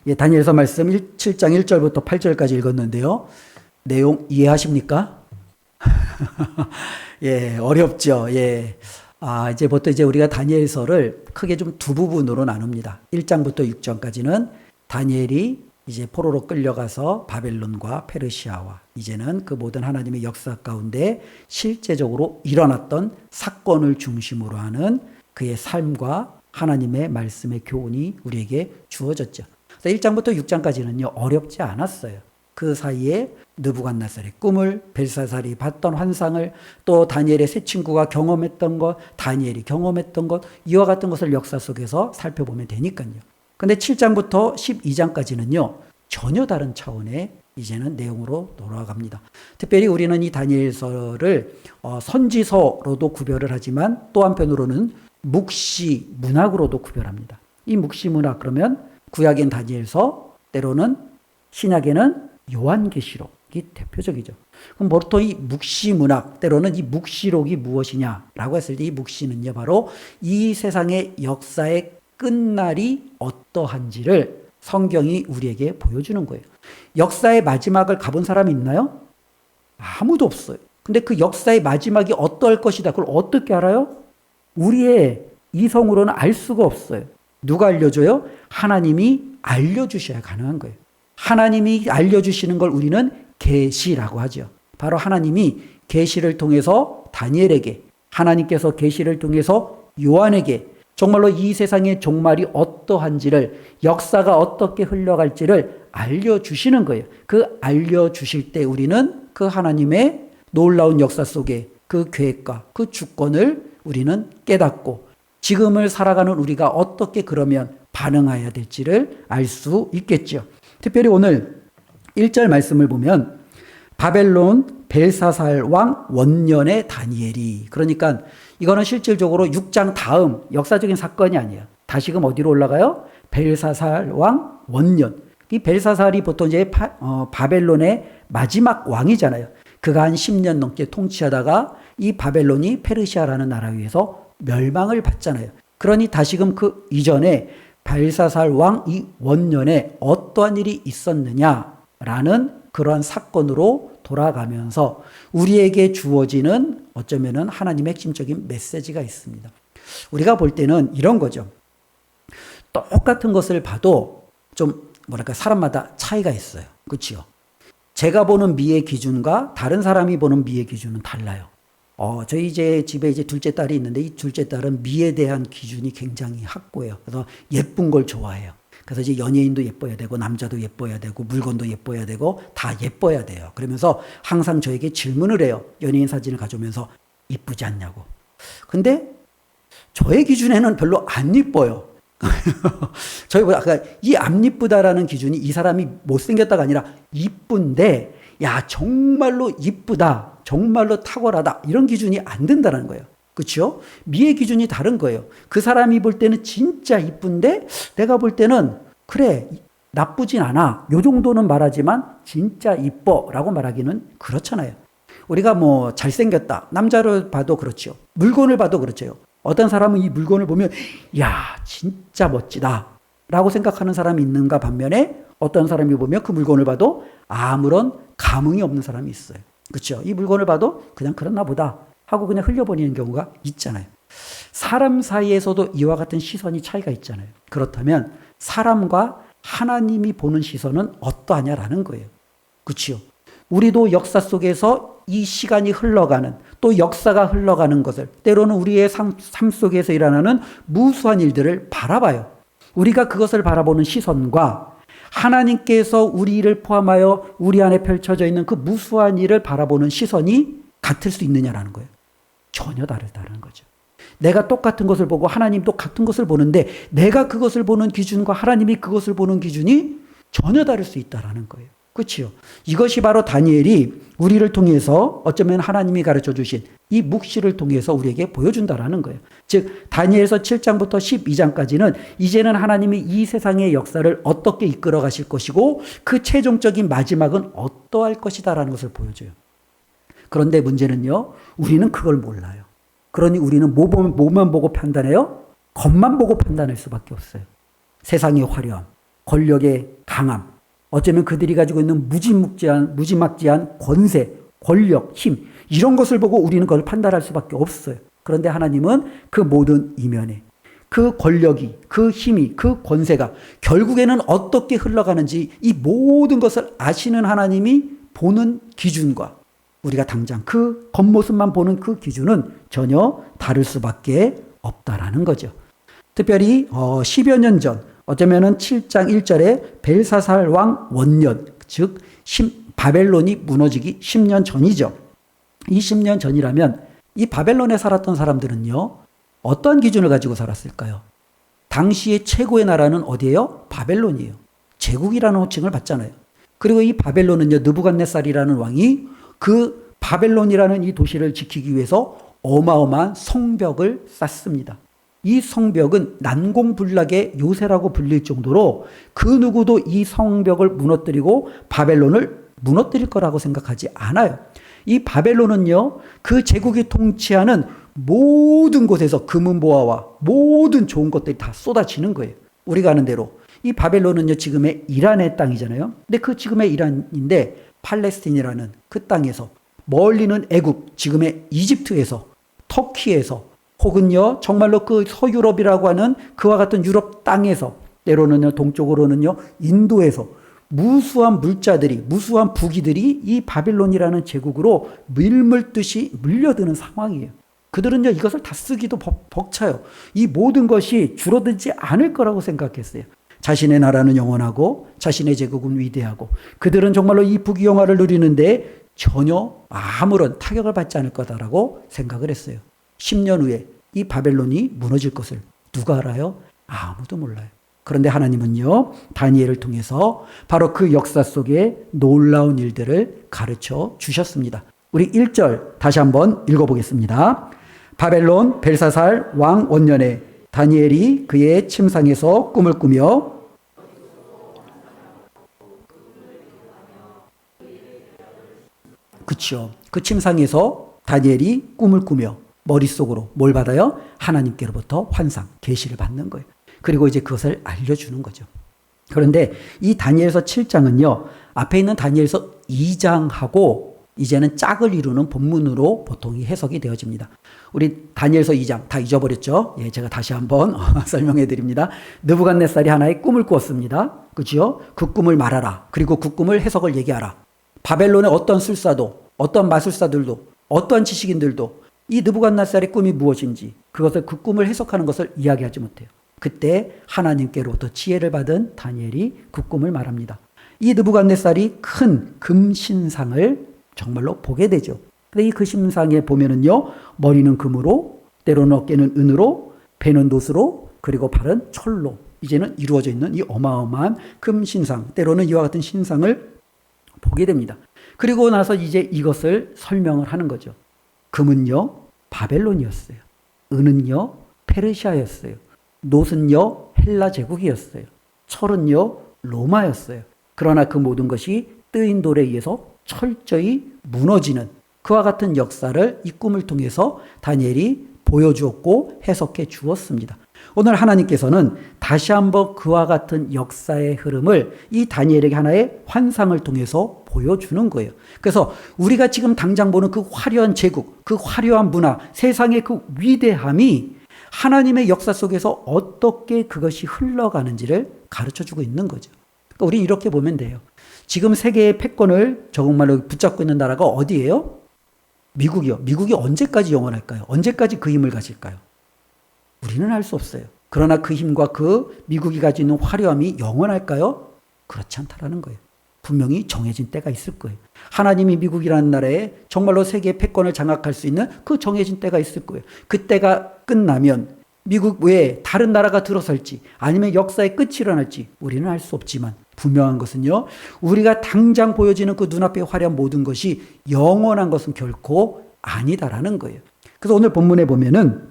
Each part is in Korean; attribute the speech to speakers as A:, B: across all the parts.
A: 예, 다니엘서 말씀 7장 1절부터 8절까지 읽었는데요. 내용 이해하십니까? 예, 어렵죠. 예. 이제부터 우리가 다니엘서를 크게 좀 두 부분으로 나눕니다. 1장부터 6장까지는 다니엘이 이제 포로로 끌려가서 바벨론과 페르시아와 이제는 그 모든 하나님의 역사 가운데 실제적으로 일어났던 사건을 중심으로 하는 그의 삶과 하나님의 말씀의 교훈이 우리에게 주어졌죠. 그래서 1장부터 6장까지는요, 어렵지 않았어요. 그 사이에 느부갓네살의 꿈을, 벨사살이 봤던 환상을, 또 다니엘의 세 친구가 경험했던 것, 다니엘이 경험했던 것, 이와 같은 것을 역사 속에서 살펴보면 되니까요. 근데 7장부터 12장까지는요, 전혀 다른 차원의 이제는 내용으로 돌아갑니다. 특별히 우리는 이 다니엘서를 선지서로도 구별을 하지만 또 한편으로는 묵시 문학으로도 구별합니다. 이 묵시 문학 그러면 구약엔 다니엘서, 때로는 신약에는 요한계시록이 대표적이죠. 그럼 보통 이 묵시 문학, 때로는 이 묵시록이 무엇이냐라고 했을 때 이 묵시는요, 바로 이 세상의 역사의 끝날이 어떠한지를 성경이 우리에게 보여주는 거예요. 역사의 마지막을 가본 사람이 있나요? 아무도 없어요. 근데 그 역사의 마지막이 어떠할 것이다. 그걸 어떻게 알아요? 우리의 이성으로는 알 수가 없어요. 누가 알려줘요? 하나님이 알려주셔야 가능한 거예요. 하나님이 알려주시는 걸 우리는 계시라고 하죠. 바로 하나님이 계시를 통해서 다니엘에게, 하나님께서 계시를 통해서 요한에게 정말로 이 세상의 종말이 어떠한지를, 역사가 어떻게 흘러갈지를 알려주시는 거예요. 그 알려주실 때 우리는 그 하나님의 놀라운 역사 속에 그 계획과 그 주권을 우리는 깨닫고 지금을 살아가는 우리가 어떻게 그러면 반응해야 될지를 알 수 있겠죠. 특별히 오늘 1절 말씀을 보면 바벨론 벨사살 왕 원년의 다니엘이, 그러니까 이거는 실질적으로 6장 다음 역사적인 사건이 아니에요. 다시금 어디로 올라가요? 벨사살 왕 원년. 이 벨사살이 보통 이제 바벨론의 마지막 왕이잖아요. 그가 한 10년 넘게 통치하다가 이 바벨론이 페르시아라는 나라 위에서 멸망을 받잖아요. 그러니 다시금 그 이전에 벨사살 왕 이 원년에 어떠한 일이 있었느냐라는 그러한 사건으로 돌아가면서 우리에게 주어지는 어쩌면은 하나님의 핵심적인 메시지가 있습니다. 우리가 볼 때는 이런 거죠. 똑같은 것을 봐도 좀 사람마다 차이가 있어요. 그렇죠? 제가 보는 미의 기준과 다른 사람이 보는 미의 기준은 달라요. 저희 이제 집에 이제 둘째 딸이 있는데 이 둘째 딸은 미에 대한 기준이 굉장히 확고해요. 그래서 예쁜 걸 좋아해요. 그래서 이제 연예인도 예뻐야 되고 남자도 예뻐야 되고 물건도 예뻐야 되고 다 예뻐야 돼요. 그러면서 항상 저에게 질문을 해요. 연예인 사진을 가져오면서 이쁘지 않냐고. 근데 저의 기준에는 별로 안 이뻐요. 이 안 이쁘다라는 기준이 이 사람이 못생겼다가 아니라 이쁜데, 야, 정말로 이쁘다, 정말로 탁월하다, 이런 기준이 안 된다는 거예요. 그렇죠? 미의 기준이 다른 거예요. 그 사람이 볼 때는 진짜 이쁜데 내가 볼 때는 그래, 나쁘진 않아, 요 정도는 말하지만 진짜 이뻐라고 말하기는 그렇잖아요. 우리가 뭐 잘생겼다, 남자를 봐도 그렇죠. 물건을 봐도 그렇죠. 어떤 사람은 이 물건을 보면 야, 진짜 멋지다 라고 생각하는 사람이 있는가 반면에 어떤 사람이 보면 그 물건을 봐도 아무런 감흥이 없는 사람이 있어요. 그렇죠? 이 물건을 봐도 그냥 그렇나 보다 하고 그냥 흘려버리는 경우가 있잖아요. 사람 사이에서도 이와 같은 시선이 차이가 있잖아요. 그렇다면 사람과 하나님이 보는 시선은 어떠하냐라는 거예요. 그렇죠? 우리도 역사 속에서 이 시간이 흘러가는, 또 역사가 흘러가는 것을, 때로는 우리의 삶 속에서 일어나는 무수한 일들을 바라봐요. 우리가 그것을 바라보는 시선과 하나님께서 우리를 포함하여 우리 안에 펼쳐져 있는 그 무수한 일을 바라보는 시선이 같을 수 있느냐라는 거예요. 전혀 다르다는 거죠. 내가 똑같은 것을 보고 하나님도 같은 것을 보는데 내가 그것을 보는 기준과 하나님이 그것을 보는 기준이 전혀 다를 수 있다는 거예요. 그렇죠? 이것이 바로 다니엘이 우리를 통해서 어쩌면 하나님이 가르쳐 주신 이 묵시를 통해서 우리에게 보여준다라는 거예요. 즉 다니엘서 7장부터 12장까지는 이제는 하나님이 이 세상의 역사를 어떻게 이끌어 가실 것이고 그 최종적인 마지막은 어떠할 것이다라는 것을 보여줘요. 그런데 문제는요, 우리는 그걸 몰라요. 그러니 우리는 뭐만 보고 판단해요? 겉만 보고 판단할 수밖에 없어요. 세상의 화려함, 권력의 강함, 어쩌면 그들이 가지고 있는 무지막지한 권세, 권력, 힘, 이런 것을 보고 우리는 그걸 판단할 수밖에 없어요. 그런데 하나님은 그 모든 이면에 그 권력이, 그 힘이, 그 권세가 결국에는 어떻게 흘러가는지 이 모든 것을 아시는 하나님이 보는 기준과 우리가 당장 그 겉모습만 보는 그 기준은 전혀 다를 수밖에 없다라는 거죠. 특별히 10여 년 전, 어쩌면은 7장 1절에 벨사살 왕 원년, 즉 바벨론이 무너지기 10년 전이죠. 이 10년 전이라면 이 바벨론에 살았던 사람들은요, 어떤 기준을 가지고 살았을까요? 당시의 최고의 나라는 어디예요? 바벨론이에요. 제국이라는 호칭을 받잖아요. 그리고 이 바벨론은요, 느부갓네살이라는 왕이 그 바벨론이라는 이 도시를 지키기 위해서 어마어마한 성벽을 쌓습니다. 이 성벽은 난공불락의 요새라고 불릴 정도로 그 누구도 이 성벽을 무너뜨리고 바벨론을 무너뜨릴 거라고 생각하지 않아요. 이 바벨론은요, 그 제국이 통치하는 모든 곳에서 금은보화와 모든 좋은 것들이 다 쏟아지는 거예요. 우리가 아는 대로 이 바벨론은요, 지금의 이란의 땅이잖아요. 근데 그 지금의 이란인데 팔레스틴이라는 그 땅에서, 멀리는 애굽, 지금의 이집트에서, 터키에서, 혹은요 정말로 그 서유럽이라고 하는 그와 같은 유럽 땅에서, 때로는요 동쪽으로는요 인도에서 무수한 물자들이, 무수한 부귀들이 이 바빌론이라는 제국으로 밀물듯이 물려드는 상황이에요. 그들은요 이것을 다 쓰기도 벅차요. 이 모든 것이 줄어들지 않을 거라고 생각했어요. 자신의 나라는 영원하고 자신의 제국은 위대하고 그들은 정말로 이 부귀영화를 누리는데 전혀 아무런 타격을 받지 않을 거다라고 생각을 했어요. 10년 후에 이 바벨론이 무너질 것을 누가 알아요? 아무도 몰라요. 그런데 하나님은요, 다니엘을 통해서 바로 그 역사 속에 놀라운 일들을 가르쳐 주셨습니다. 우리 1절 다시 한번 읽어보겠습니다. 바벨론 벨사살 왕 원년에 다니엘이 그의 침상에서 꿈을 꾸며 그렇죠. 그 침상에서 다니엘이 꿈을 꾸며 머릿속으로 뭘 받아요? 하나님께로부터 환상, 계시를 받는 거예요. 그리고 이제 그것을 알려주는 거죠. 그런데 이 다니엘서 7장은요, 앞에 있는 다니엘서 2장하고 이제는 짝을 이루는 본문으로 보통 해석이 되어집니다. 우리 다니엘서 2장 다 잊어버렸죠? 예, 제가 다시 한번 설명해 드립니다. 느부갓네살이 하나의 꿈을 꾸었습니다. 그죠? 그 꿈을 말하라. 그리고 그 꿈을 해석을 얘기하라. 바벨론의 어떤 술사도, 어떤 마술사들도, 어떠한 지식인들도 이 느부갓네살의 꿈이 무엇인지 그것을, 그 꿈을 해석하는 것을 이야기하지 못해요. 그때 하나님께로부터 지혜를 받은 다니엘이 그 꿈을 말합니다. 이 느부갓네살이 큰 금신상을 정말로 보게 되죠. 근데 이 금신상에 보면은요, 머리는 금으로, 때로는 어깨는 은으로, 배는 놋으로, 그리고 발은 철로 이제는 이루어져 있는 이 어마어마한 금신상, 때로는 이와 같은 신상을 보게 됩니다. 그리고 나서 이제 이것을 설명을 하는 거죠. 금은요, 바벨론이었어요. 은은요, 페르시아였어요. 놋은요, 헬라 제국이었어요. 철은요, 로마였어요. 그러나 그 모든 것이 뜨인 돌에 의해서 철저히 무너지는 그와 같은 역사를 이 꿈을 통해서 다니엘이 보여주었고 해석해 주었습니다. 오늘 하나님께서는 다시 한번 그와 같은 역사의 흐름을 이 다니엘에게 하나의 환상을 통해서 보여주는 거예요. 그래서 우리가 지금 당장 보는 그 화려한 제국, 그 화려한 문화, 세상의 그 위대함이 하나님의 역사 속에서 어떻게 그것이 흘러가는지를 가르쳐주고 있는 거죠. 그러니까 우리 이렇게 보면 돼요. 지금 세계의 패권을 정말로 붙잡고 있는 나라가 어디예요? 미국이요. 미국이 언제까지 영원할까요? 언제까지 그 힘을 가질까요? 우리는 알 수 없어요. 그러나 그 힘과 그 미국이 가지고 있는 화려함이 영원할까요? 그렇지 않다라는 거예요. 분명히 정해진 때가 있을 거예요. 하나님이 미국이라는 나라에 정말로 세계의 패권을 장악할 수 있는 그 정해진 때가 있을 거예요. 그 때가 끝나면 미국 외에 다른 나라가 들어설지 아니면 역사의 끝이 일어날지 우리는 알 수 없지만 분명한 것은요, 우리가 당장 보여지는 그 눈앞에 화려한 모든 것이 영원한 것은 결코 아니다라는 거예요. 그래서 오늘 본문에 보면은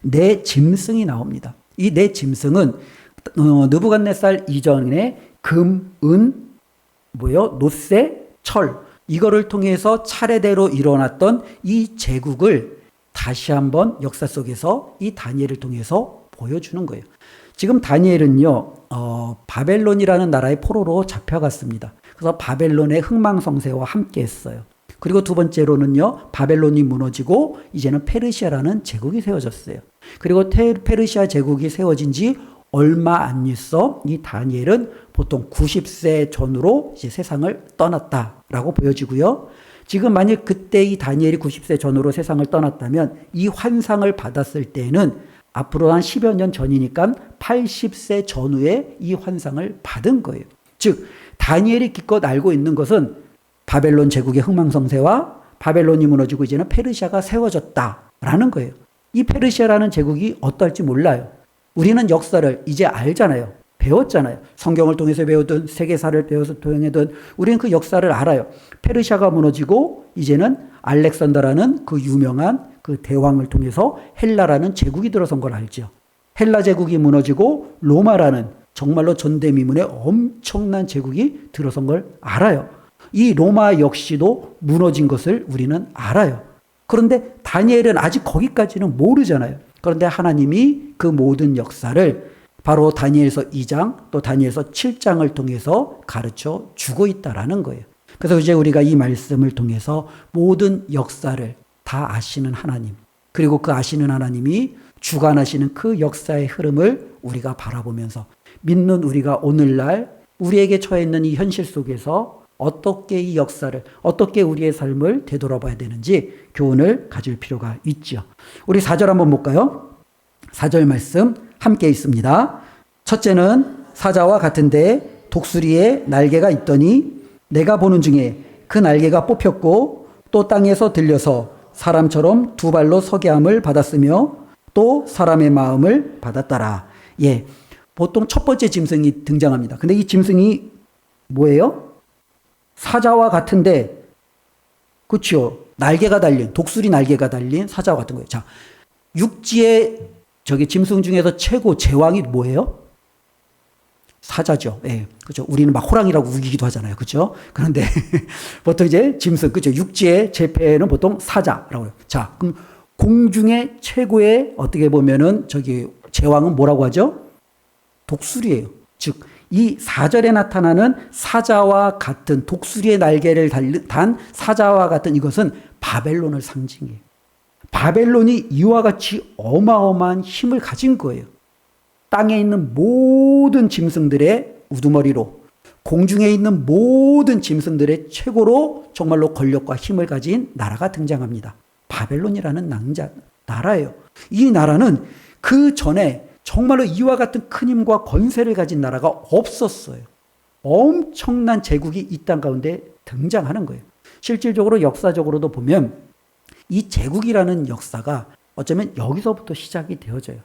A: 내 짐승이 나옵니다. 이 내 짐승은 느부갓네살 이전에 금, 은, 놋세, 철, 이거를 통해서 차례대로 일어났던 이 제국을 다시 한번 역사 속에서 이 다니엘을 통해서 보여주는 거예요. 지금 다니엘은요, 바벨론이라는 나라의 포로로 잡혀갔습니다. 그래서 바벨론의 흥망성쇠와 함께 했어요. 그리고 두 번째로는요, 바벨론이 무너지고 이제는 페르시아라는 제국이 세워졌어요. 그리고 페르시아 제국이 세워진 지 얼마 안 있어 이 다니엘은 보통 90세 전후로 이제 세상을 떠났다라고 보여지고요. 지금 만약 그때 이 다니엘이 90세 전후로 세상을 떠났다면 이 환상을 받았을 때는 앞으로 한 10여 년 전이니까 80세 전후에 이 환상을 받은 거예요. 즉 다니엘이 기껏 알고 있는 것은 바벨론 제국의 흥망성쇠와 바벨론이 무너지고 이제는 페르시아가 세워졌다라는 거예요. 이 페르시아라는 제국이 어떨지 몰라요. 우리는 역사를 이제 알잖아요. 배웠잖아요. 성경을 통해서 배우든 세계사를 배워서 통해든 우리는 그 역사를 알아요. 페르시아가 무너지고 이제는 알렉산더라는 그 유명한 그 대왕을 통해서 헬라라는 제국이 들어선 걸 알죠. 헬라 제국이 무너지고 로마라는 정말로 전대미문의 엄청난 제국이 들어선 걸 알아요. 이 로마 역시도 무너진 것을 우리는 알아요. 그런데 다니엘은 아직 거기까지는 모르잖아요. 그런데 하나님이 그 모든 역사를 바로 다니엘서 2장 또 다니엘서 7장을 통해서 가르쳐 주고 있다라는 거예요. 그래서 이제 우리가 이 말씀을 통해서 모든 역사를 다 아시는 하나님, 그리고 그 아시는 하나님이 주관하시는 그 역사의 흐름을 우리가 바라보면서 믿는 우리가 오늘날 우리에게 처해 있는 이 현실 속에서 어떻게 이 역사를, 어떻게 우리의 삶을 되돌아봐야 되는지 교훈을 가질 필요가 있죠. 우리 4절 한번 볼까요? 4절 말씀 함께 있습니다. 첫째는 사자와 같은데 독수리에 날개가 있더니 내가 보는 중에 그 날개가 뽑혔고 또 땅에서 들려서 사람처럼 두 발로 서게 함을 받았으며 또 사람의 마음을 받았더라. 예, 보통 첫 번째 짐승이 등장합니다. 근데 이 짐승이 뭐예요? 사자와 같은데, 그렇죠? 날개가 달린, 독수리 날개가 달린 사자와 같은 거예요. 자, 육지의 저기 짐승 중에서 최고 제왕이 뭐예요? 사자죠. 예, 그렇죠. 우리는 막 호랑이라고 우기기도 하잖아요. 그렇죠? 그런데 보통 이제 짐승, 그렇죠. 육지의 제패는 보통 사자라고 해요. 자, 그럼 공중의 최고의 어떻게 보면은 저기 제왕은 뭐라고 하죠? 독수리예요. 즉, 이 4절에 나타나는 사자와 같은 독수리의 날개를 단 사자와 같은 이것은 바벨론을 상징해요. 바벨론이 이와 같이 어마어마한 힘을 가진 거예요. 땅에 있는 모든 짐승들의 우두머리로, 공중에 있는 모든 짐승들의 최고로 정말로 권력과 힘을 가진 나라가 등장합니다. 바벨론이라는 나라예요. 이 나라는 그 전에 정말로 이와 같은 큰 힘과 권세를 가진 나라가 없었어요. 엄청난 제국이 이 땅 가운데 등장하는 거예요. 실질적으로 역사적으로도 보면 이 제국이라는 역사가 어쩌면 여기서부터 시작이 되어져요.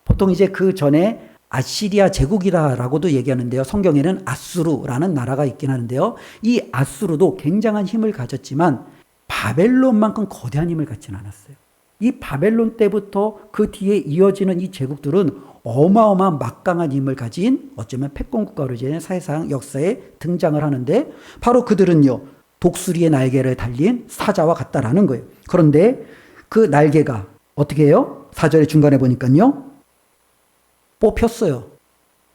A: 보통 이제 그 전에 아시리아 제국이라고도 얘기하는데요. 성경에는 아수르라는 나라가 있긴 하는데요. 이 아수르도 굉장한 힘을 가졌지만 바벨론만큼 거대한 힘을 갖지는 않았어요. 이 바벨론 때부터 그 뒤에 이어지는 이 제국들은 어마어마한 막강한 힘을 가진 어쩌면 패권국가로 이제 사회상 역사에 등장을 하는데 바로 그들은요. 독수리의 날개를 달린 사자와 같다라는 거예요. 그런데 그 날개가 어떻게 해요? 4절의 중간에 보니까요. 뽑혔어요.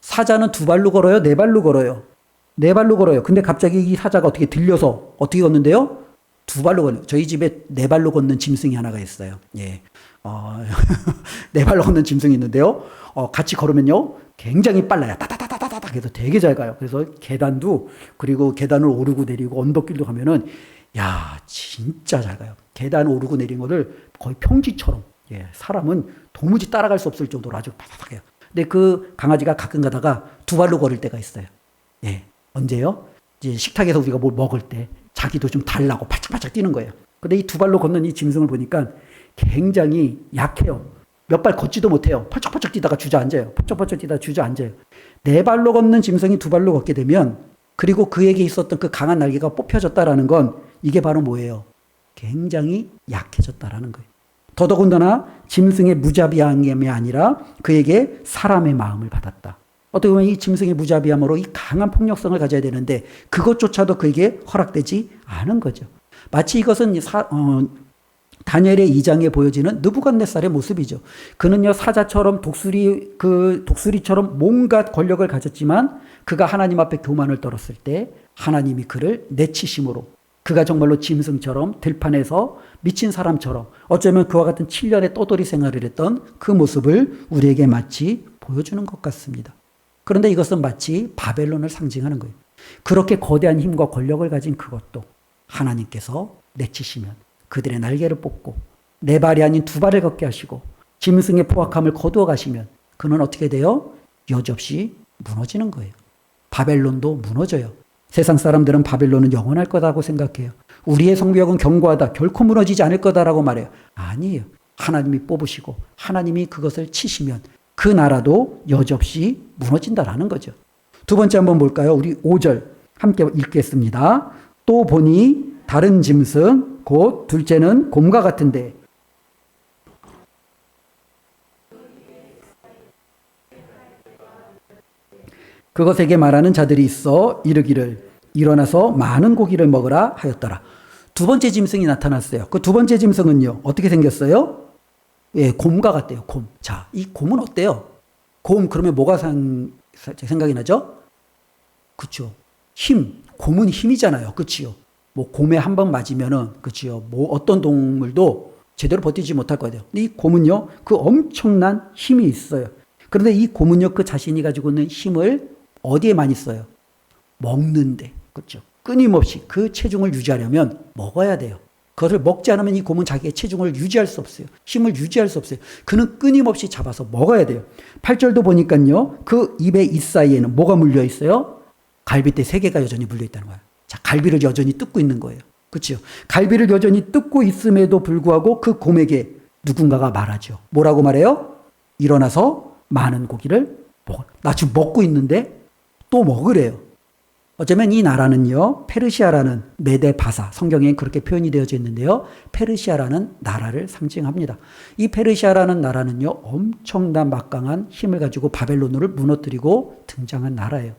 A: 사자는 두 발로 걸어요? 네 발로 걸어요? 네 발로 걸어요. 근데 갑자기 이 사자가 어떻게 들려서 어떻게 걷는데요? 두 발로 걷는, 저희 집에 네 발로 걷는 짐승이 하나가 있어요. 예. 네 발로 걷는 짐승이 있는데요. 같이 걸으면요. 굉장히 빨라요. 따다다다다다 해서 되게 잘 가요. 그래서 계단도, 그리고 계단을 오르고 내리고 언덕길도 가면은, 야, 진짜 잘 가요. 계단 오르고 내린 거를 거의 평지처럼, 예, 사람은 도무지 따라갈 수 없을 정도로 아주 바삭해요. 근데 그 강아지가 가끔 가다가 두 발로 걸을 때가 있어요. 예. 언제요? 이제 식탁에서 우리가 뭘 먹을 때 자기도 좀 달라고 바짝바짝 뛰는 거예요. 근데 이 두 발로 걷는 이 짐승을 보니까 굉장히 약해요. 몇 발 걷지도 못해요. 펄쩍펄쩍 뛰다가 주저앉아요. 펄쩍펄쩍 뛰다가 주저앉아요. 네 발로 걷는 짐승이 두 발로 걷게 되면 그리고 그에게 있었던 그 강한 날개가 뽑혀졌다라는 건 이게 바로 뭐예요? 굉장히 약해졌다라는 거예요. 더더군다나 짐승의 무자비함이 아니라 그에게 사람의 마음을 받았다. 어떻게 보면 이 짐승의 무자비함으로 이 강한 폭력성을 가져야 되는데 그것조차도 그에게 허락되지 않은 거죠. 마치 이것은 다니엘의 2장에 보여지는 느부갓네살의 모습이죠. 그는요, 사자처럼 독수리처럼 온갖 권력을 가졌지만 그가 하나님 앞에 교만을 떨었을 때 하나님이 그를 내치심으로 그가 정말로 짐승처럼 들판에서 미친 사람처럼 어쩌면 그와 같은 7년의 떠돌이 생활을 했던 그 모습을 우리에게 마치 보여주는 것 같습니다. 그런데 이것은 마치 바벨론을 상징하는 거예요. 그렇게 거대한 힘과 권력을 가진 그것도 하나님께서 내치시면 그들의 날개를 뽑고 네 발이 아닌 두 발을 걷게 하시고 짐승의 포악함을 거두어 가시면 그는 어떻게 돼요? 여지없이 무너지는 거예요. 바벨론도 무너져요. 세상 사람들은 바벨론은 영원할 거다고 생각해요. 우리의 성벽은 견고하다, 결코 무너지지 않을 거다라고 말해요. 아니에요. 하나님이 뽑으시고 하나님이 그것을 치시면 그 나라도 여지없이 무너진다라는 거죠. 두 번째 한번 볼까요? 우리 5절 함께 읽겠습니다. 또 보니 다른 짐승 곧 둘째는 곰과 같은데 그것에게 말하는 자들이 있어 이르기를 일어나서 많은 고기를 먹으라 하였더라. 두 번째 짐승이 나타났어요. 그 두 번째 짐승은요, 어떻게 생겼어요? 예, 곰과 같대요. 곰. 자, 이 곰은 어때요? 곰 그러면 뭐가 생각이 나죠? 그렇죠. 힘. 곰은 힘이잖아요. 그렇지요. 뭐 곰에 한 번 맞으면은 그렇지요. 뭐 어떤 동물도 제대로 버티지 못할 거예요. 근데 이 곰은요, 그 엄청난 힘이 있어요. 그런데 이 곰은요, 그 자신이 가지고 있는 힘을 어디에 많이 써요? 먹는데. 그렇죠. 끊임없이 그 체중을 유지하려면 먹어야 돼요. 그것을 먹지 않으면 이 곰은 자기의 체중을 유지할 수 없어요. 힘을 유지할 수 없어요. 그는 끊임없이 잡아서 먹어야 돼요. 8절도 보니까요, 그 입의 이 사이에는 뭐가 물려 있어요? 갈빗대 3개가 여전히 물려 있다는 거예요. 자, 갈비를 여전히 뜯고 있는 거예요. 그렇죠? 갈비를 여전히 뜯고 있음에도 불구하고 그 곰에게 누군가가 말하죠. 뭐라고 말해요? 일어나서 많은 고기를 먹어. 나 지금 먹고 있는데 또 먹으래요. 어쩌면 이 나라는요, 페르시아라는 메데바사, 성경에 그렇게 표현이 되어져 있는데요, 페르시아라는 나라를 상징합니다. 이 페르시아라는 나라는요, 엄청난 막강한 힘을 가지고 바벨론을 무너뜨리고 등장한 나라예요.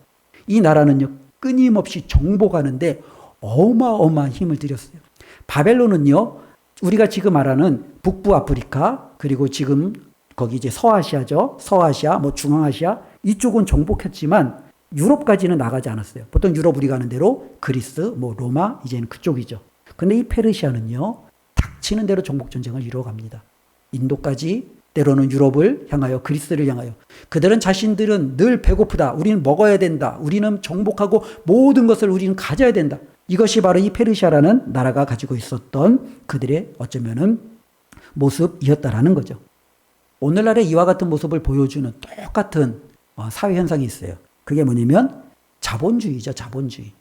A: 이 나라는요, 끊임없이 정복하는데 어마어마한 힘을 들였어요. 바벨론은요, 우리가 지금 말하는 북부 아프리카, 그리고 지금 거기 이제 서아시아죠. 서아시아, 뭐 중앙아시아, 이쪽은 정복했지만 유럽까지는 나가지 않았어요. 보통 유럽 우리가 가는 대로 그리스, 뭐 로마, 이제는 그쪽이죠. 근데 이 페르시아는요, 닥치는 대로 정복전쟁을 이루어갑니다. 인도까지, 때로는 유럽을 향하여, 그리스를 향하여. 그들은 자신들은 늘 배고프다. 우리는 먹어야 된다. 우리는 정복하고 모든 것을 우리는 가져야 된다. 이것이 바로 이 페르시아라는 나라가 가지고 있었던 그들의 어쩌면은 모습이었다라는 거죠. 오늘날의 이와 같은 모습을 보여주는 똑같은 사회 현상이 있어요. 그게 뭐냐면 자본주의죠. 자본주의.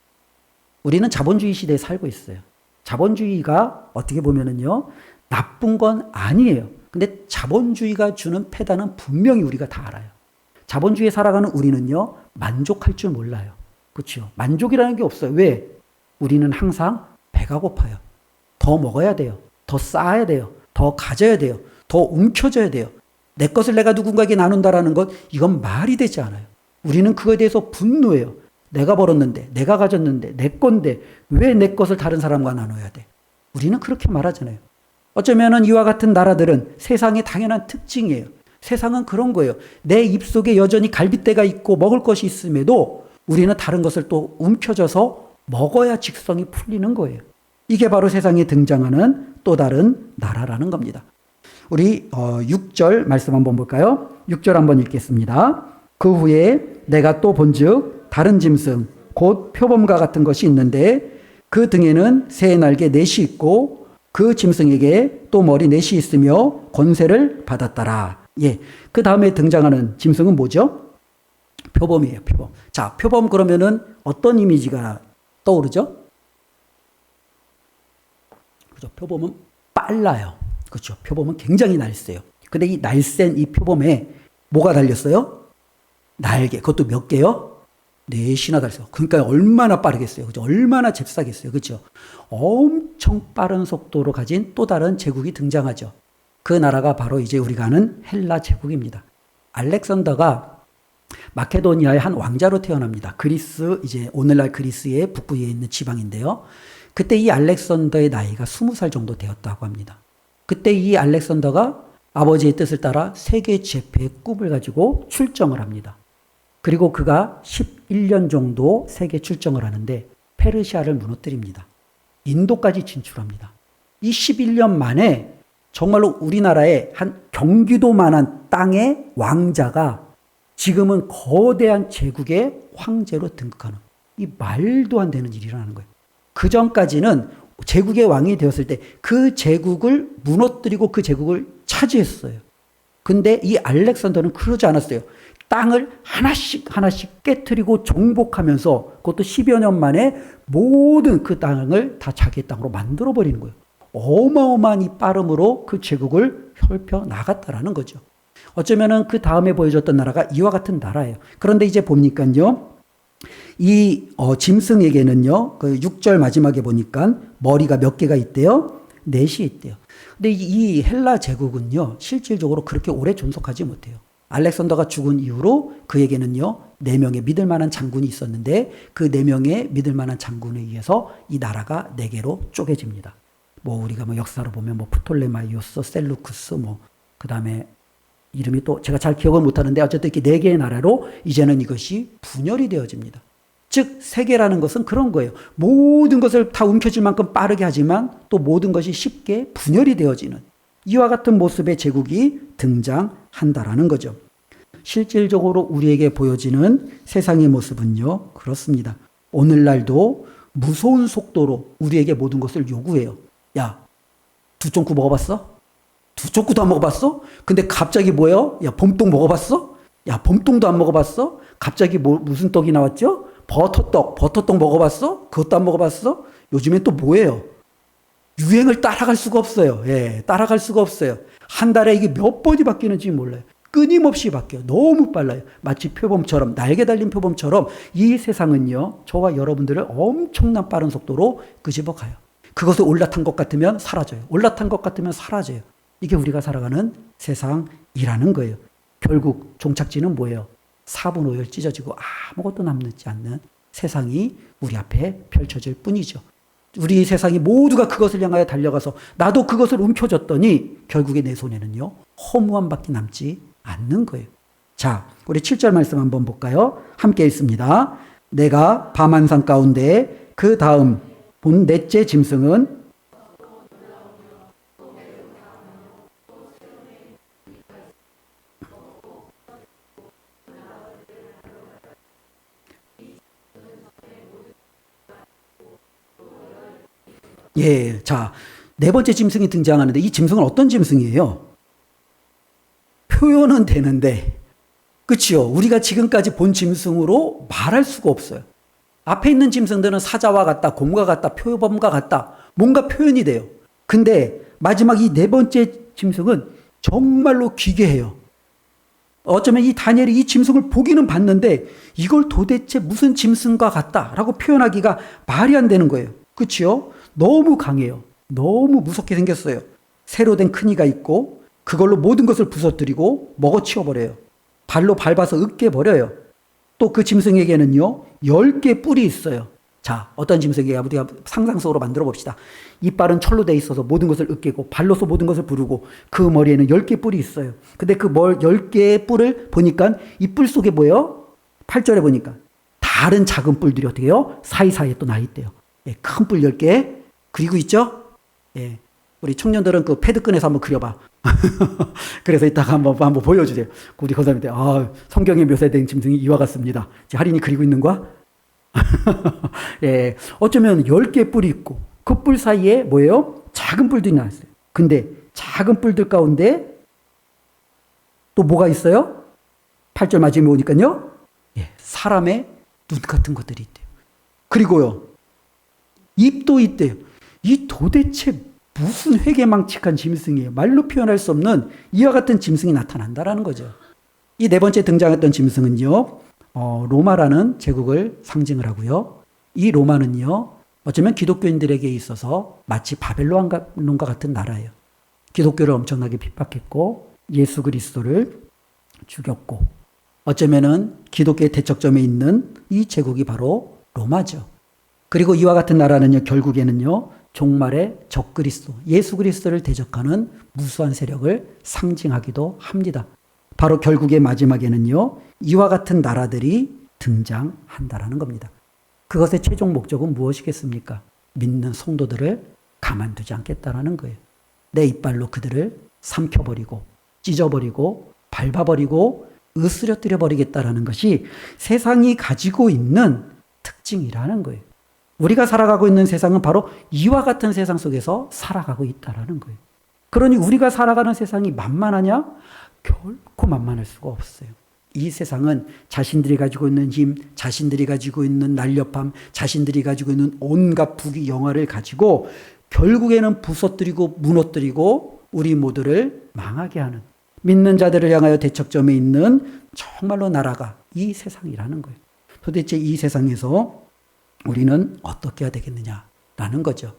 A: 우리는 자본주의 시대에 살고 있어요. 자본주의가 어떻게 보면은요, 나쁜 건 아니에요. 근데 자본주의가 주는 패단은 분명히 우리가 다 알아요. 자본주의에 살아가는 우리는요, 만족할 줄 몰라요. 그렇죠? 만족이라는 게 없어요. 왜? 우리는 항상 배가 고파요. 더 먹어야 돼요. 더 쌓아야 돼요. 더 가져야 돼요. 더 움켜져야 돼요. 내 것을 내가 누군가에게 나눈다라는 것, 이건 말이 되지 않아요. 우리는 그거에 대해서 분노해요. 내가 벌었는데, 내가 가졌는데, 내 건데 왜 내 것을 다른 사람과 나눠야 돼? 우리는 그렇게 말하잖아요. 어쩌면은 이와 같은 나라들은 세상의 당연한 특징이에요. 세상은 그런 거예요. 내 입속에 여전히 갈빗대가 있고 먹을 것이 있음에도 우리는 다른 것을 또 움켜져서 먹어야 직성이 풀리는 거예요. 이게 바로 세상에 등장하는 또 다른 나라라는 겁니다. 우리 6절 말씀 한번 볼까요? 6절 한번 읽겠습니다. 그 후에 내가 또 본즉 다른 짐승 곧 표범과 같은 것이 있는데 그 등에는 새 날개 넷이 있고 그 짐승에게 또 머리 넷이 있으며 권세를 받았더라. 예, 그 다음에 등장하는 짐승은 뭐죠? 표범이에요. 표범. 자, 표범 그러면은 어떤 이미지가 떠오르죠? 그죠? 표범은 빨라요. 그렇죠? 표범은 굉장히 날쌔요. 근데 이 날쌘 이 표범에 뭐가 달렸어요? 날개. 그것도 몇 개요? 넷이나 달렸어요. 그러니까 얼마나 빠르겠어요. 그죠? 얼마나 잽싸겠어요. 그죠? 엄청 빠른 속도로 가진 또 다른 제국이 등장하죠. 그 나라가 바로 이제 우리가 아는 헬라 제국입니다. 알렉산더가 마케도니아의 한 왕자로 태어납니다. 그리스, 이제 오늘날 그리스의 북부에 있는 지방인데요. 그때 이 알렉산더의 나이가 20살 정도 되었다고 합니다. 그때 이 알렉산더가 아버지의 뜻을 따라 세계 제패의 꿈을 가지고 출정을 합니다. 그리고 그가 11년 정도 세계 출정을 하는데 페르시아를 무너뜨립니다. 인도까지 진출합니다. 이 11년 만에 정말로 우리나라의 한 경기도만한 땅의 왕자가 지금은 거대한 제국의 황제로 등극하는, 이 말도 안 되는 일이 일어나는 거예요. 그 전까지는 제국의 왕이 되었을 때 그 제국을 무너뜨리고 그 제국을 차지했어요. 근데 이 알렉산더는 그러지 않았어요. 땅을 하나씩 하나씩 깨트리고 정복하면서 그것도 10여 년 만에 모든 그 땅을 다 자기의 땅으로 만들어버리는 거예요. 어마어마한 이 빠름으로 그 제국을 펼쳐 나갔다라는 거죠. 어쩌면은 그 다음에 보여줬던 나라가 이와 같은 나라예요. 그런데 이제 보니까요, 이 짐승에게는요, 그 6절 마지막에 보니까 머리가 몇 개가 있대요? 넷이 있대요. 근데 이 헬라 제국은요, 실질적으로 그렇게 오래 존속하지 못해요. 알렉산더가 죽은 이후로 그에게는요, 4명의 믿을 만한 장군이 있었는데 그 4명의 믿을 만한 장군에 의해서 이 나라가 4개로 쪼개집니다. 뭐 우리가 뭐 역사로 보면 뭐 프톨레마이오스, 셀루쿠스, 뭐 그다음에 이름이 또 제가 잘 기억을 못하는데 어쨌든 이렇게 4개의 나라로 이제는 이것이 분열이 되어집니다. 즉 세계라는 것은 그런 거예요. 모든 것을 다 움켜쥘 만큼 빠르게 하지만 또 모든 것이 쉽게 분열이 되어지는 이와 같은 모습의 제국이 등장한다라는 거죠. 실질적으로 우리에게 보여지는 세상의 모습은요, 그렇습니다. 오늘날도 무서운 속도로 우리에게 모든 것을 요구해요. 야, 두쫑구 먹어봤어? 두쫑구도 안 먹어봤어? 근데 갑자기 뭐예요? 야, 봄동 먹어봤어? 야, 봄동도 안 먹어봤어? 갑자기 무슨 떡이 나왔죠? 버터떡 먹어봤어? 그것도 안 먹어봤어? 요즘엔 또 뭐예요? 유행을 따라갈 수가 없어요. 예, 따라갈 수가 없어요. 한 달에 이게 몇 번이 바뀌는지 몰라요. 끊임없이 바뀌어요. 너무 빨라요. 마치 표범처럼, 날개 달린 표범처럼 이 세상은요, 저와 여러분들을 엄청난 빠른 속도로 끄집어 가요. 그것을 올라탄 것 같으면 사라져요. 올라탄 것 같으면 사라져요. 이게 우리가 살아가는 세상이라는 거예요. 결국 종착지는 뭐예요? 사분오열 찢어지고 아무것도 남지 않는 세상이 우리 앞에 펼쳐질 뿐이죠. 우리 세상이 모두가 그것을 향하여 달려가서 나도 그것을 움켜줬더니 결국에 내 손에는요, 허무함밖에 남지 않는 거예요. 자, 우리 7절 말씀 한번 볼까요? 함께 읽습니다. 내가 밤한산 가운데 그 다음 본 넷째 짐승은 예, 자, 네 번째 짐승이 등장하는데 이 짐승은 어떤 짐승이에요? 표현은 되는데, 그치요? 우리가 지금까지 본 짐승으로 말할 수가 없어요. 앞에 있는 짐승들은 사자와 같다, 곰과 같다, 표범과 같다, 뭔가 표현이 돼요. 근데 마지막 이 네 번째 짐승은 정말로 기괴해요. 어쩌면 이 다니엘이 이 짐승을 보기는 봤는데 이걸 도대체 무슨 짐승과 같다라고 표현하기가 말이 안 되는 거예요. 그치요? 너무 강해요. 너무 무섭게 생겼어요. 새로 된 큰 이가 있고 그걸로 모든 것을 부서뜨리고 먹어치워버려요. 발로 밟아서 으깨버려요. 또 그 짐승에게는요, 10개 뿔이 있어요. 자, 어떤 짐승이에요? 우리가 상상 속으로 만들어 봅시다. 이빨은 철로 돼 있어서 모든 것을 으깨고 발로서 모든 것을 부르고 그 머리에는 10개 뿔이 있어요. 근데 그 10개의 뿔을 보니까 이 뿔 속에 뭐예요? 8절에 보니까 다른 작은 뿔들이 어떻게 해요? 사이사이에 또 나 있대요. 예, 큰 뿔 10개. 그리고 있죠? 예. 우리 청년들은 그 패드 꺼내서 한번 그려봐. 그래서 이따가 한번 보여주세요. 우리 권사님들, 성경에 묘사된 짐승이 이와 같습니다. 할인이 그리고 있는 거야? 예. 어쩌면 10개 뿔이 있고, 그 뿔 사이에 뭐예요? 작은 뿔들이 나왔어요. 근데 작은 뿔들 가운데 또 뭐가 있어요? 8절 마지막에 오니까요. 예. 사람의 눈 같은 것들이 있대요. 그리고요. 입도 있대요. 이 도대체 무슨 회개망측한 짐승이에요. 말로 표현할 수 없는 이와 같은 짐승이 나타난다라는 거죠. 이 네 번째 등장했던 짐승은요, 로마라는 제국을 상징을 하고요. 이 로마는요, 어쩌면 기독교인들에게 있어서 마치 바벨론과 같은 나라예요. 기독교를 엄청나게 핍박했고 예수 그리스도를 죽였고 어쩌면은 기독교의 대척점에 있는 이 제국이 바로 로마죠. 그리고 이와 같은 나라는요, 결국에는요, 종말의 적그리스도, 예수 그리스도를 대적하는 무수한 세력을 상징하기도 합니다. 바로 결국의 마지막에는요, 이와 같은 나라들이 등장한다라는 겁니다. 그것의 최종 목적은 무엇이겠습니까? 믿는 성도들을 가만두지 않겠다라는 거예요. 내 이빨로 그들을 삼켜버리고 찢어버리고 밟아버리고 으스러뜨려 버리겠다라는 것이 세상이 가지고 있는 특징이라는 거예요. 우리가 살아가고 있는 세상은 바로 이와 같은 세상 속에서 살아가고 있다라는 거예요. 그러니 우리가 살아가는 세상이 만만하냐? 결코 만만할 수가 없어요. 이 세상은 자신들이 가지고 있는 힘, 자신들이 가지고 있는 날렵함, 자신들이 가지고 있는 온갖 부귀 영화를 가지고 결국에는 부서뜨리고 무너뜨리고 우리 모두를 망하게 하는, 믿는 자들을 향하여 대척점에 있는 정말로 나라가 이 세상이라는 거예요. 도대체 이 세상에서 우리는 어떻게 해야 되겠느냐라는 거죠.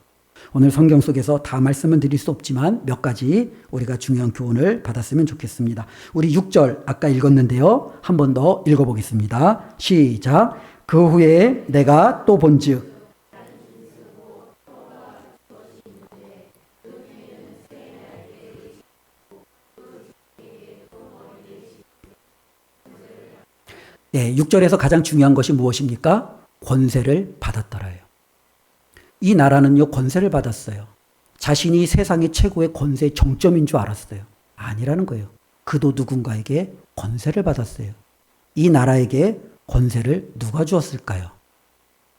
A: 오늘 성경 속에서 다 말씀은 드릴 수 없지만 몇 가지 우리가 중요한 교훈을 받았으면 좋겠습니다. 우리 6절 아까 읽었는데요. 한 번 더 읽어보겠습니다. 시작. 그 후에 내가 또 본즉 네, 6절에서 가장 중요한 것이 무엇입니까? 권세를 받았더라요. 이 나라는요, 권세를 받았어요. 자신이 세상의 최고의 권세의 정점인 줄 알았어요. 아니라는 거예요. 그도 누군가에게 권세를 받았어요. 이 나라에게 권세를 누가 주었을까요?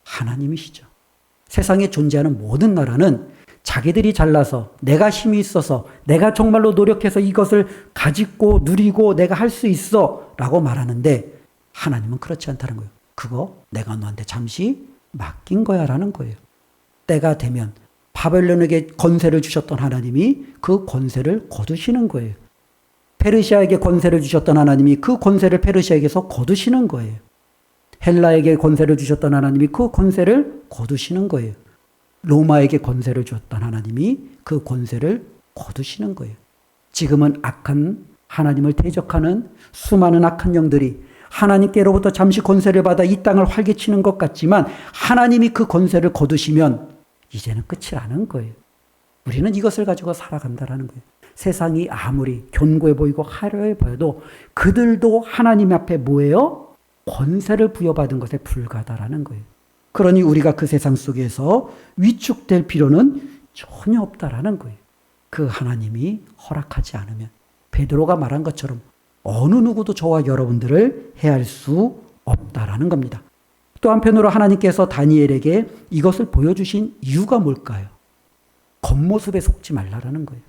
A: 하나님이시죠. 세상에 존재하는 모든 나라는 자기들이 잘나서, 내가 힘이 있어서, 내가 정말로 노력해서 이것을 가지고 누리고 내가 할 수 있어 라고 말하는데, 하나님은 그렇지 않다는 거예요. 그거 내가 너한테 잠시 맡긴 거야 라는 거예요. 때가 되면 바벨론에게 권세를 주셨던 하나님이 그 권세를 거두시는 거예요. 페르시아에게 권세를 주셨던 하나님이 그 권세를 페르시아에게서 거두시는 거예요. 헬라에게 권세를 주셨던 하나님이 그 권세를 거두시는 거예요. 로마에게 권세를 주었던 하나님이 그 권세를 거두시는 거예요. 지금은 악한 하나님을 대적하는 수많은 악한 영들이 하나님께로부터 잠시 권세를 받아 이 땅을 활개치는 것 같지만 하나님이 그 권세를 거두시면 이제는 끝이라는 거예요. 우리는 이것을 가지고 살아간다라는 거예요. 세상이 아무리 견고해 보이고 화려해 보여도 그들도 하나님 앞에 뭐예요? 권세를 부여받은 것에 불과하다라는 거예요. 그러니 우리가 그 세상 속에서 위축될 필요는 전혀 없다라는 거예요. 그 하나님이 허락하지 않으면 베드로가 말한 것처럼 어느 누구도 저와 여러분들을 해할 수 없다라는 겁니다. 또 한편으로 하나님께서 다니엘에게 이것을 보여주신 이유가 뭘까요? 겉모습에 속지 말라라는 거예요.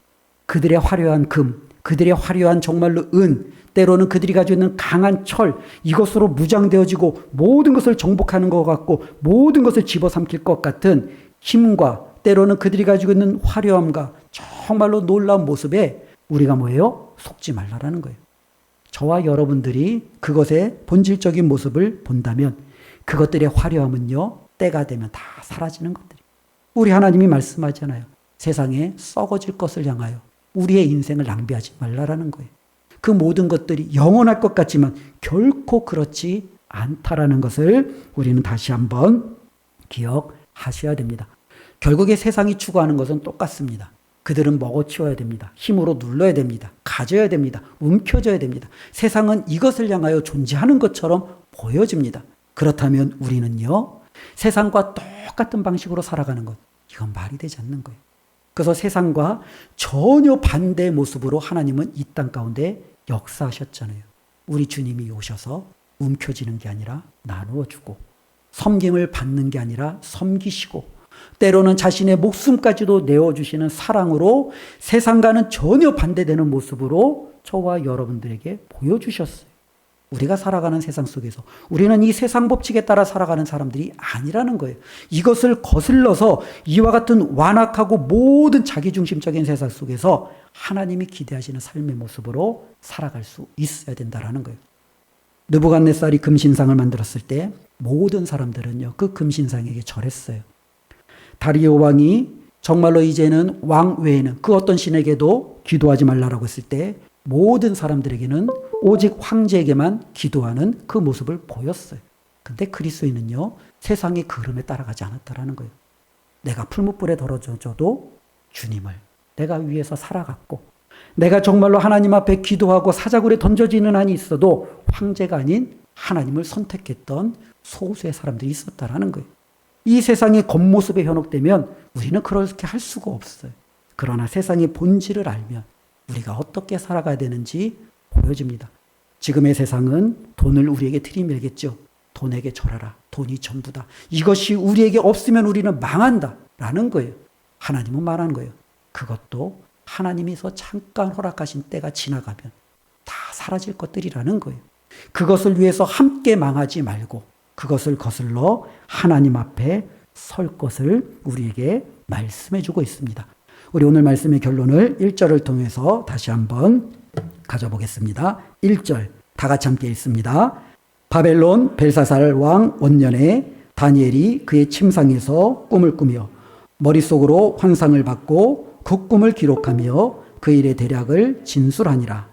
A: 그들의 화려한 금, 그들의 화려한 정말로 은, 때로는 그들이 가지고 있는 강한 철, 이것으로 무장되어지고 모든 것을 정복하는 것 같고 모든 것을 집어삼킬 것 같은 힘과 때로는 그들이 가지고 있는 화려함과 정말로 놀라운 모습에 우리가 뭐예요? 속지 말라라는 거예요. 저와 여러분들이 그것의 본질적인 모습을 본다면 그것들의 화려함은요, 때가 되면 다 사라지는 것들이. 우리 하나님이 말씀하잖아요. 세상에 썩어질 것을 향하여 우리의 인생을 낭비하지 말라라는 거예요. 그 모든 것들이 영원할 것 같지만 결코 그렇지 않다라는 것을 우리는 다시 한번 기억하셔야 됩니다. 결국에 세상이 추구하는 것은 똑같습니다. 그들은 먹어치워야 됩니다. 힘으로 눌러야 됩니다. 가져야 됩니다. 움켜져야 됩니다. 세상은 이것을 향하여 존재하는 것처럼 보여집니다. 그렇다면 우리는요, 세상과 똑같은 방식으로 살아가는 것, 이건 말이 되지 않는 거예요. 그래서 세상과 전혀 반대의 모습으로 하나님은 이 땅 가운데 역사하셨잖아요. 우리 주님이 오셔서 움켜쥐는 게 아니라 나누어 주고, 섬김을 받는 게 아니라 섬기시고, 때로는 자신의 목숨까지도 내어주시는 사랑으로 세상과는 전혀 반대되는 모습으로 저와 여러분들에게 보여주셨어요. 우리가 살아가는 세상 속에서 우리는 이 세상 법칙에 따라 살아가는 사람들이 아니라는 거예요. 이것을 거슬러서 이와 같은 완악하고 모든 자기중심적인 세상 속에서 하나님이 기대하시는 삶의 모습으로 살아갈 수 있어야 된다는 거예요. 느부갓네살이 금신상을 만들었을 때 모든 사람들은요, 그 금신상에게 절했어요. 다리오 왕이 정말로 이제는 왕 외에는 그 어떤 신에게도 기도하지 말라라고 했을 때 모든 사람들에게는 오직 황제에게만 기도하는 그 모습을 보였어요. 근데 그리스도인은요, 세상의 그 흐름에 따라가지 않았다라는 거예요. 내가 풀무불에 떨어져도 주님을 내가 위해서 살아갔고, 내가 정말로 하나님 앞에 기도하고 사자굴에 던져지는 한이 있어도 황제가 아닌 하나님을 선택했던 소수의 사람들이 있었다라는 거예요. 이 세상의 겉모습에 현혹되면 우리는 그렇게 할 수가 없어요. 그러나 세상의 본질을 알면 우리가 어떻게 살아가야 되는지 보여집니다. 지금의 세상은 돈을 우리에게 들이밀겠죠. 돈에게 절하라. 돈이 전부다. 이것이 우리에게 없으면 우리는 망한다. 라는 거예요. 하나님은 말하는 거예요. 그것도 하나님이서 잠깐 허락하신 때가 지나가면 다 사라질 것들이라는 거예요. 그것을 위해서 함께 망하지 말고 그것을 거슬러 하나님 앞에 설 것을 우리에게 말씀해 주고 있습니다. 우리 오늘 말씀의 결론을 1절을 통해서 다시 한번 가져보겠습니다. 1절 다 같이 함께 읽습니다. 바벨론 벨사살 왕 원년에 다니엘이 그의 침상에서 꿈을 꾸며 머릿속으로 환상을 받고 그 꿈을 기록하며 그 일의 대략을 진술하니라.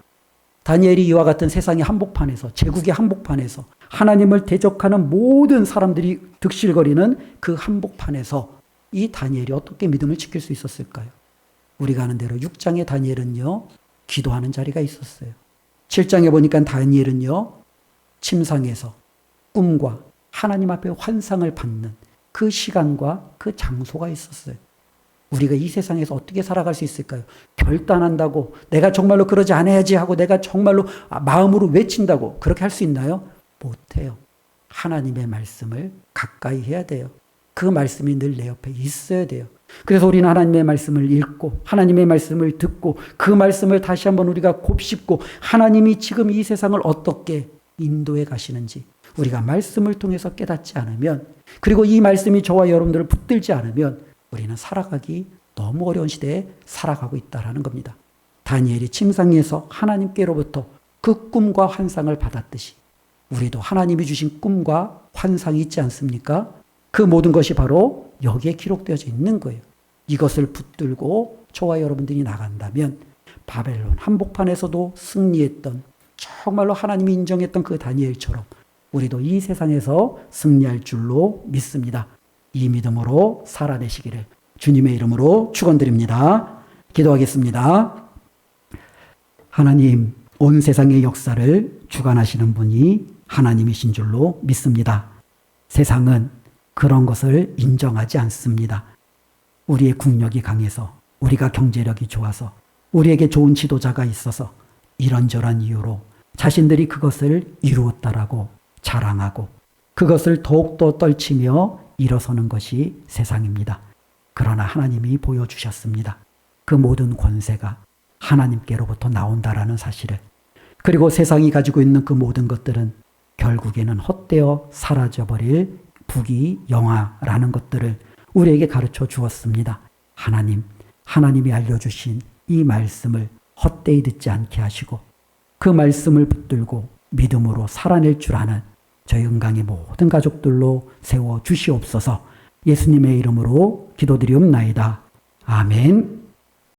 A: 다니엘이 이와 같은 세상의 한복판에서, 제국의 한복판에서 하나님을 대적하는 모든 사람들이 득실거리는 그 한복판에서 이 다니엘이 어떻게 믿음을 지킬 수 있었을까요? 우리가 아는 대로 6장의 다니엘은요, 기도하는 자리가 있었어요. 7장에 보니까 다니엘은요, 침상에서 꿈과 하나님 앞에 환상을 받는 그 시간과 그 장소가 있었어요. 우리가 이 세상에서 어떻게 살아갈 수 있을까요? 결단한다고 내가 정말로 그러지 않아야지 하고 내가 정말로 마음으로 외친다고 그렇게 할 수 있나요? 못해요. 하나님의 말씀을 가까이 해야 돼요. 그 말씀이 늘 내 옆에 있어야 돼요. 그래서 우리는 하나님의 말씀을 읽고 하나님의 말씀을 듣고 그 말씀을 다시 한번 우리가 곱씹고 하나님이 지금 이 세상을 어떻게 인도해 가시는지 우리가 말씀을 통해서 깨닫지 않으면, 그리고 이 말씀이 저와 여러분들을 붙들지 않으면 우리는 살아가기 너무 어려운 시대에 살아가고 있다는 겁니다. 다니엘이 침상에서 하나님께로부터 그 꿈과 환상을 받았듯이 우리도 하나님이 주신 꿈과 환상이 있지 않습니까? 그 모든 것이 바로 여기에 기록되어져 있는 거예요. 이것을 붙들고 저와 여러분들이 나간다면 바벨론 한복판에서도 승리했던, 정말로 하나님이 인정했던 그 다니엘처럼 우리도 이 세상에서 승리할 줄로 믿습니다. 이 믿음으로 살아내시기를 주님의 이름으로 축원드립니다. 기도하겠습니다. 하나님, 온 세상의 역사를 주관하시는 분이 하나님이신 줄로 믿습니다. 세상은 그런 것을 인정하지 않습니다. 우리의 국력이 강해서, 우리가 경제력이 좋아서, 우리에게 좋은 지도자가 있어서 이런저런 이유로 자신들이 그것을 이루었다라고 자랑하고 그것을 더욱더 떨치며 일어서는 것이 세상입니다. 그러나 하나님이 보여주셨습니다. 그 모든 권세가 하나님께로부터 나온다라는 사실을, 그리고 세상이 가지고 있는 그 모든 것들은 결국에는 헛되어 사라져버릴 부귀영화라는 것들을 우리에게 가르쳐 주었습니다. 하나님이 알려주신 이 말씀을 헛되이 듣지 않게 하시고 그 말씀을 붙들고 믿음으로 살아낼 줄 아는 저희 은강의 모든 가족들로 세워 주시옵소서. 예수님의 이름으로 기도드리옵나이다. 아멘.